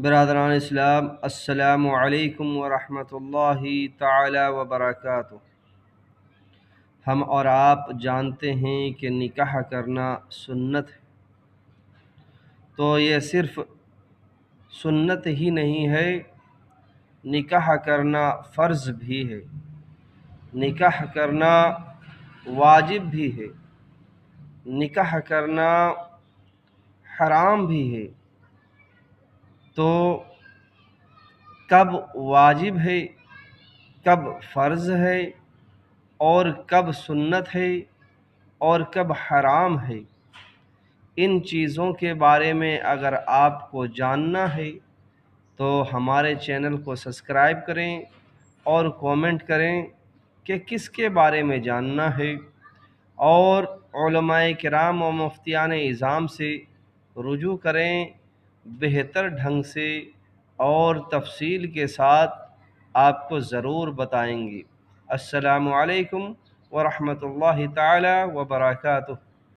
برادران اسلام، السلام علیکم ورحمۃ اللہ تعالی وبرکاتہ۔ ہم اور آپ جانتے ہیں کہ نکاح کرنا سنت ہے، تو یہ صرف سنت ہی نہیں ہے، نکاح کرنا فرض بھی ہے، نکاح کرنا واجب بھی ہے، نکاح کرنا حرام بھی ہے۔ تو کب واجب ہے، کب فرض ہے، اور کب سنت ہے، اور کب حرام ہے، ان چیزوں کے بارے میں اگر آپ کو جاننا ہے تو ہمارے چینل کو سبسکرائب کریں اور کومنٹ کریں کہ کس کے بارے میں جاننا ہے، اور علماء کرام و مفتیان اعظام سے رجوع کریں، بہتر ڈھنگ سے اور تفصیل کے ساتھ آپ کو ضرور بتائیں گے۔ السلام علیکم ورحمۃ اللہ تعالی وبرکاتہ۔